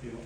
시작할게요.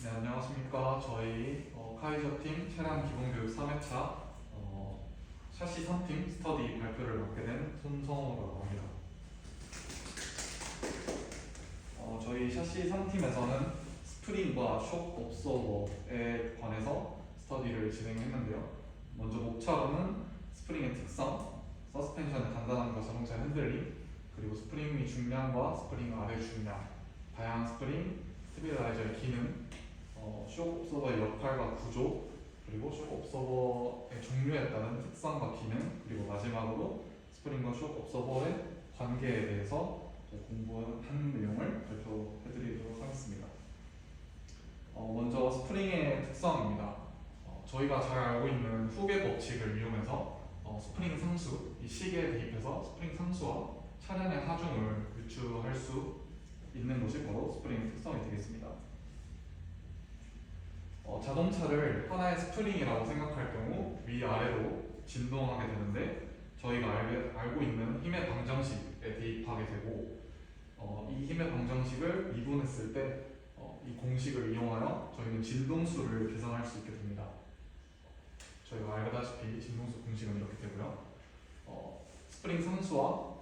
네, 안녕하십니까. 저희 카이저팀 차량 기본교육 3회차 샤시 3팀 스터디 발표를 맡게 된 손성호라고 합니다. 저희 샤시 3팀에서는 스프링과 쇼크 옵서버에 관해서 스터디를 진행했는데요. 먼저 목차로는 스프링의 특성, 서스펜션의 단단함과 자동차의 흔들림, 그리고 스프링 위 중량과 스프링 아래 중량, 다양한 스프링, 스테빌라이저의 기능, 쇼크 옵서버의 역할과 구조, 그리고 쇼크 옵서버의 종류에 따른 특성과 기능, 그리고 마지막으로 스프링과 쇼크 옵서버의 관계에 대해서 공부한 내용을 발표해드리도록 하겠습니다. 먼저 스프링의 특성입니다. 저희가 잘 알고 있는 후계 법칙을 이용해서 스프링 상수, 이 시계에 대입해서 스프링 상수와 차량의 하중을 유추할 수 있는 것이 바로 스프링의 특성이 되겠습니다. 자동차를 하나의 스프링이라고 생각할 경우 위아래로 진동하게 되는데, 저희가 알고 있는 힘의 방정식에 대입하게 되고, 이 힘의 방정식을 미분했을 때 이 공식을 이용하여 저희는 진동수를 계산할 수 있게 됩니다. 저희가 알다시피 진동수 공식은 이렇게 되고요. 스프링 상수와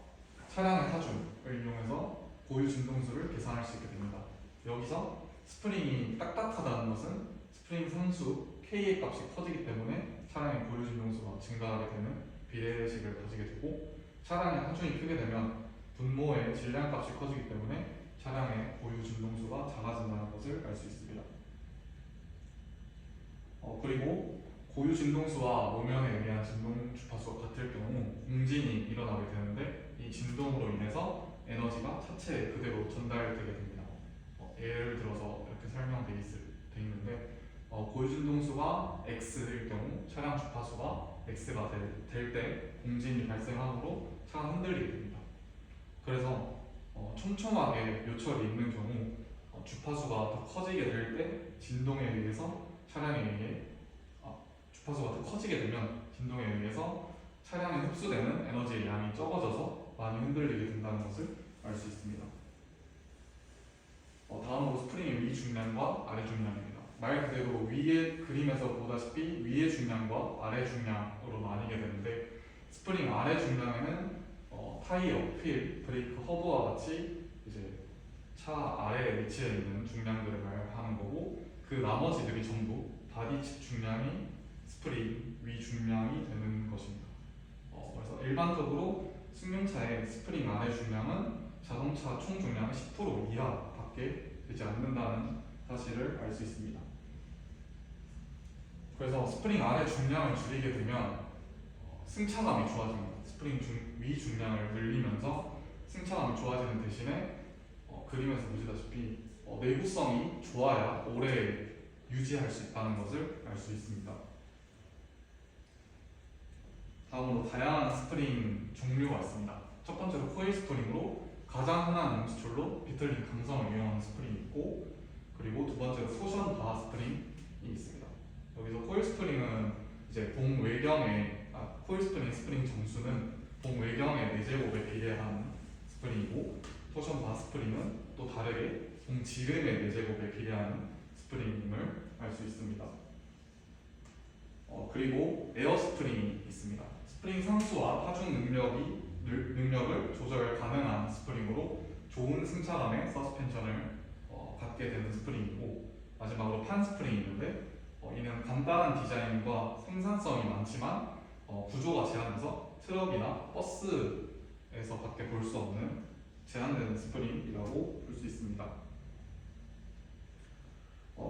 차량의 하중을 이용해서 고유 진동수를 계산할 수 있게 됩니다. 여기서 스프링이 딱딱하다는 것은 스프링 상수 K의 값이 커지기 때문에 차량의 고유 진동수가 증가하게 되는 비례식을 가지게 되고, 차량의 하중이 크게 되면 분모의 질량 값이 커지기 때문에 차량의 고유 진동수가 작아진다는 것을 알 수 있습니다. 그리고 고유 진동수와 노면에 의한 진동 주파수가 같을 경우 공진이 일어나게 되는데, 이 진동으로 인해서 에너지가 차체에 그대로 전달되게 됩니다. 예를 들어서 이렇게 설명되어 있는데, 고유 진동수가 X일 경우 차량 주파수가 X가 될 때 공진이 발생하므로 차가 흔들리게 됩니다. 그래서 촘촘하게 요철이 있는 경우 주파수가 더 커지게 될 때 진동에 의해서 주파수가 더 커지게 되면 진동에 의해서 차량에 흡수되는 에너지의 양이 적어져서 많이 흔들리게 된다는 것을 알 수 있습니다. 다음으로 스프링의 위 중량과 아래 중량입니다. 말 그대로 위의 그림에서 보다시피 위의 중량과 아래 중량으로 나뉘게 되는데, 스프링 아래 중량에는 타이어, 휠, 브레이크, 허브와 같이 이제 차 아래에 위치해 있는 중량들을 말하는 거고, 그 나머지들이 전부 바디 측 중량이 스프링 위 중량이 되는 것입니다. 그래서 일반적으로 승용차의 스프링 아래 중량은 자동차 총 중량의 10% 이하밖에 되지 않는다는 사실을 알 수 있습니다. 그래서 스프링 아래 중량을 줄이게 되면 승차감이 좋아집니다. 스프링 위 중량을 늘리면서 승차감이 좋아지는 대신에 그림에서 보시다시피 내구성이 좋아야 오래 유지할 수 있다는 것을 알 수 있습니다. 다음으로 다양한 스프링 종류가 있습니다. 첫 번째로 코일 스프링으로 가장 흔한 음수출로 비틀린 강성을 이용하는 스프링이 있고, 그리고 두 번째로 쿠션 바 스프링이 있습니다. 여기서 코일 스프링은 이제 봉 외경의 코일 스프링 정수는 봉 외경의 4제곱에 비례한 스프링이고, 토션 바 스프링은 또 다르게 봉 지름의 4제곱에 비례하는 스프링임을 알 수 있습니다. 그리고 에어 스프링이 있습니다. 스프링 상수와 하중 능력을 조절 가능한 스프링으로 좋은 승차감의 서스펜션을 갖게 되는 스프링이고, 마지막으로 판 스프링이 있는데, 이는 간단한 디자인과 생산성이 많지만 구조가 제한돼서 트럭이나 버스에서 밖에 볼 수 없는 제한되는 스프링이라고 볼 수 있습니다.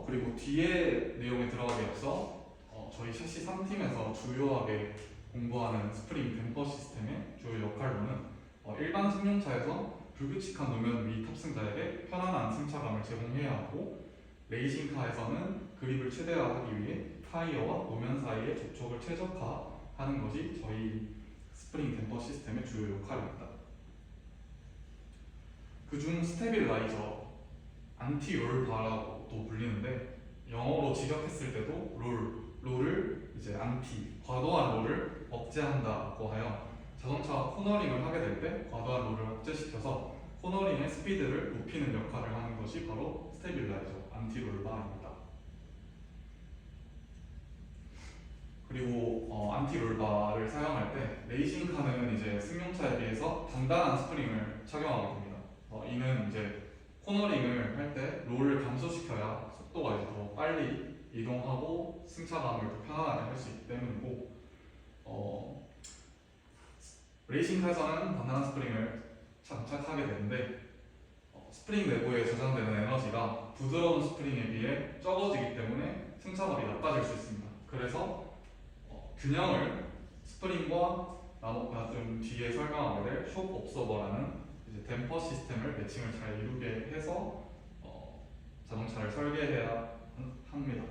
그리고 뒤에 내용에 들어가기 앞서 저희 샤시 3팀에서 주요하게 공부하는 스프링 댐퍼 시스템의 주요 역할로는 일반 승용차에서 불규칙한 노면 위 탑승자에게 편안한 승차감을 제공해야 하고, 레이싱카에서는 그립을 최대화하기 위해 타이어와 노면 사이의 접촉을 최적화하는 것이 저희 스프링 댐퍼 시스템의 주요 역할입니다. 그중 스테빌라이저, 안티롤바라고도 불리는데 영어 지적했을 때도 롤을 이제 안티, 과도한 롤을 억제한다고 하여 자동차가 코너링을 하게 될 때 과도한 롤을 억제시켜서 코너링의 스피드를 높이는 역할을 하는 것이 바로 스테빌라이저, 안티롤바입니다. 그리고 안티롤바를 사용할 때 레이싱카는 이제 승용차에 비해서 단단한 스프링을 착용하게 됩니다. 이는 이제 코너링을 할 때 롤을 감소시켜야 속도가 이제 더 빨리 이동하고 승차감을 더 편안하게 할 수 있기 때문이고, 레이싱카에서는 단단한 스프링을 장착하게 되는데 스프링 내부에 저장되는 에너지가 부드러운 스프링에 비해 적어지기 때문에 승차감이 나빠질 수 있습니다. 그래서 균형을 스프링과 좀 뒤에 설명하게 될 쇼크 옵서버라는 이제 댐퍼 시스템을 매칭을 잘 이루게 해서 자동차를 설계해야 합니다.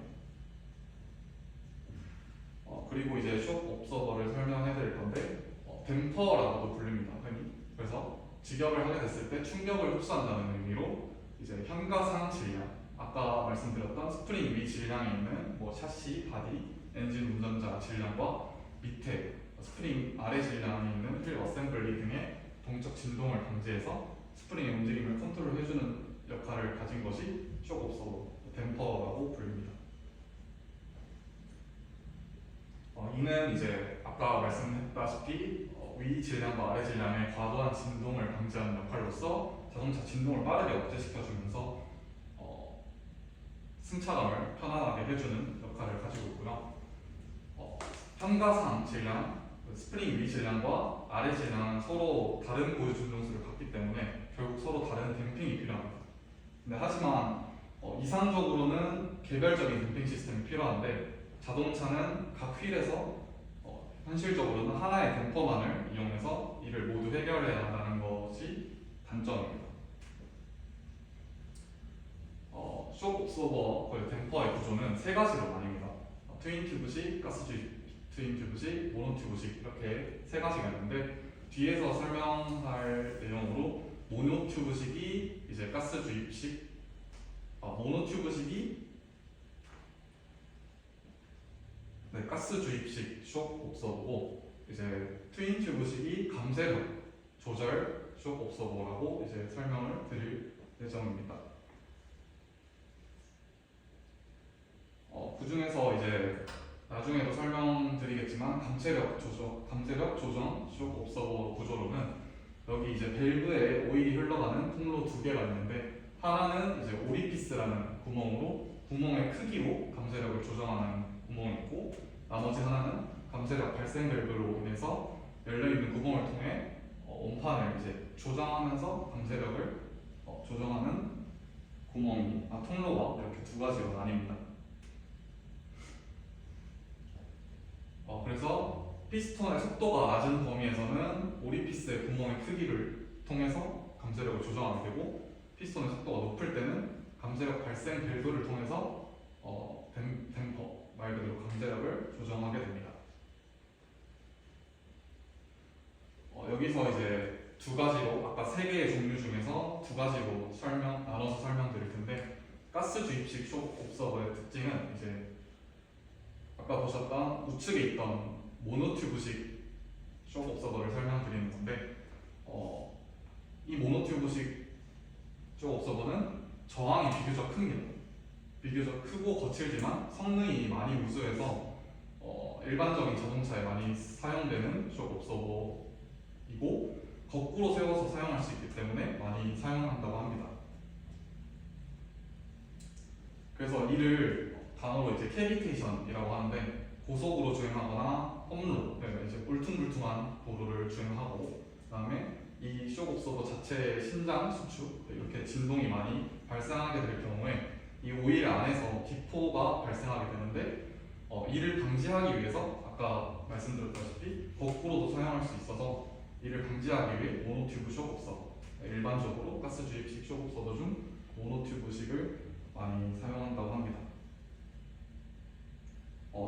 그리고 이제 쇼크 옵서버를 설명해 드릴 건데 댐퍼라고도 불립니다. 흔히. 그래서 직역을 하게 됐을 때 충격을 흡수한다는 의미로 이제 현가상 질량, 아까 말씀드렸던 스프링 위 질량에 있는 뭐 샤시, 바디, 엔진 운전자 질량과 밑에 스프링 아래 질량에 있는 휠 어셈블리 등의 동적 진동을 방지해서 스프링의 움직임을 컨트롤해주는 역할을 가진 것이 쇼크 옵서버, 댐퍼라고 불립니다. 이는 이제 아까 말씀했다시피 위 질량과 아래 질량의 과도한 진동을 방지하는 역할로서 자동차 진동을 빠르게 억제시켜주면서 승차감을 편안하게 해주는 역할을 가지고 있고요. 현가상 질량, 스프링 위 질량과 아래 질량은 서로 다른 고유 진동수를 갖기 때문에 결국 서로 다른 댐핑이 필요합니다. 근데 하지만 이상적으로는 개별적인 댐핑 시스템이 필요한데 자동차는 각 휠에서 현실적으로는 하나의 댐퍼만을 이용해서 이를 모두 해결해야 한다는 것이 단점입니다. 쇼크 옵서버 댐퍼의 구조는 세 가지로 나뉩니다. 트윈 튜브식, 가스 트윈 튜브식, 모노 튜브식 이렇게 세 가지가 있는데 뒤에서 설명할 내용으로 모노 튜브식이 이제 가스 주입식, 모노 튜브식이 가스 주입식 쇼크 옵서버고 이제 트윈 튜브식이 감쇄력 조절 쇼크 옵서버라고 이제 설명을 드릴 예정입니다. 그 중에서 이제 나중에도 설명드리겠지만 감쇄력 조정 쇼크 옵서버 구조로는 여기 이제 밸브에 오일이 흘러가는 통로 두 개가 있는데 하나는 이제 오리피스라는 구멍의 크기로 감쇄력을 조정하는 구멍이 있고 나머지 하나는 감쇄력 발생 밸브로 인해서 열려있는 구멍을 통해 원판을 이제 조정하면서 감쇄력을 조정하는 통로가 이렇게 두 가지로 나뉩니다. 그래서 피스톤의 속도가 낮은 범위에서는 오리피스의 구멍의 크기를 통해서 감쇄력을 조정하게 되고 피스톤의 속도가 높을 때는 감쇄력 발생 밸브를 통해서 댐퍼, 말 그대로 감쇄력을 조정하게 됩니다. 여기서 이제 두 가지로 아까 세 개의 종류 중에서 두 가지로 나눠서 설명드릴 텐데 가스 주입식 쇼크 옵서버의 특징은 이제 아까 보셨던 우측에 있던 모노튜브식 쇼크 옵서버를 설명드리는 건데 이 모노튜브식 쇼크 옵서버는 저항이 비교적 큽니다. 비교적 크고 거칠지만 성능이 많이 우수해서 일반적인 자동차에 많이 사용되는 쇼크 옵서버이고 거꾸로 세워서 사용할 수 있기 때문에 많이 사용한다고 합니다. 그래서 이를 단어로 이제 캐비테이션이라고 하는데 고속으로 주행하거나 험로, 그러니까 이제 울퉁불퉁한 도로를 주행하고 그다음에 이 쇼크 옵서버 자체의 신장 수축 이렇게 진동이 많이 발생하게 될 경우에 이 오일 안에서 기포가 발생하게 되는데 이를 방지하기 위해서 아까 말씀드렸다시피 거꾸로도 사용할 수 있어서 이를 방지하기 위해 모노튜브 쇼크 옵서버, 일반적으로 가스 주입식 쇼크 옵서버 중 모노튜브식을 많이 사용한다고 합니다.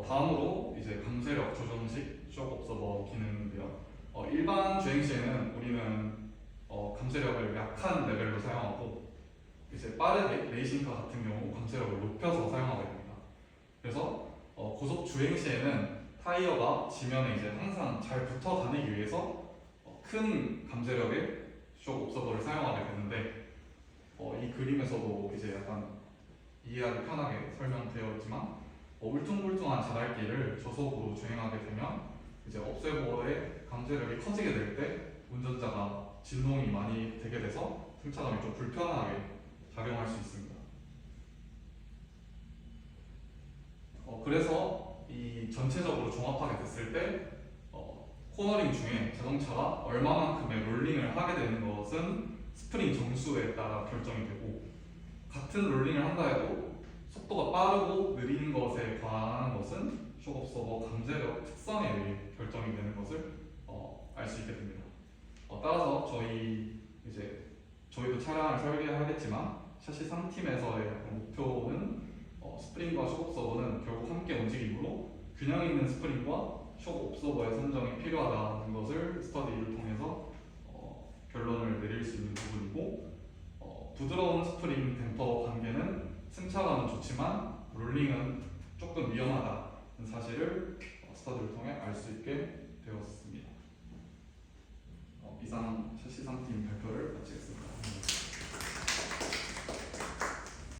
다음으로 이제 감쇄력 조정식 쇼크 옵서버 기능인데요. 일반 주행 시에는 우리는 감쇄력을 약한 레벨로 사용하고 이제 빠르게 레이싱카 같은 경우 감쇄력을 높여서 사용하게 됩니다. 주행 시에는 타이어가 지면에 이제 항상 잘 붙어 다니기 위해서 큰 감재력의 쇼크 옵서버를 사용하게 되는데 이 그림에서도 이제 약간 이해하기 편하게 설명되어 있지만 울퉁불퉁한 자달길을 저속으로 주행하게 되면 이제 옵서버의 감재력이 커지게 될 때 운전자가 진동이 많이 되게 돼서 승차감이 좀 불편하게 작용할 수 있습니다. 그래서 이 전체적으로 종합하게 됐을 때 코너링 중에 자동차가 얼마만큼의 롤링을 하게 되는 것은 스프링 정수에 따라 결정이 되고 같은 롤링을 한다 해도 속도가 빠르고 느린 것에 관한 것은 쇼크옵서버 감재력 특성에 의해 결정이 되는 것을 알 수 있게 됩니다. 따라서 저희도 차량을 설계하겠지만 샤시 3팀에서의 목표는 스프링과 쇼크옵서버는 결국 함께 움직이므로 균형 있는 스프링과 쇼크옵서버의 선정이 필요하다는 것을 스터디를 통해서 결론을 내릴 수 있는 부분이고 부드러운 스프링 댐퍼 관계는 승차감은 좋지만 롤링은 조금 위험하다는 사실을 스터디를 통해 알 수 있게 되었습니다. 이상 샤시 3팀 발표를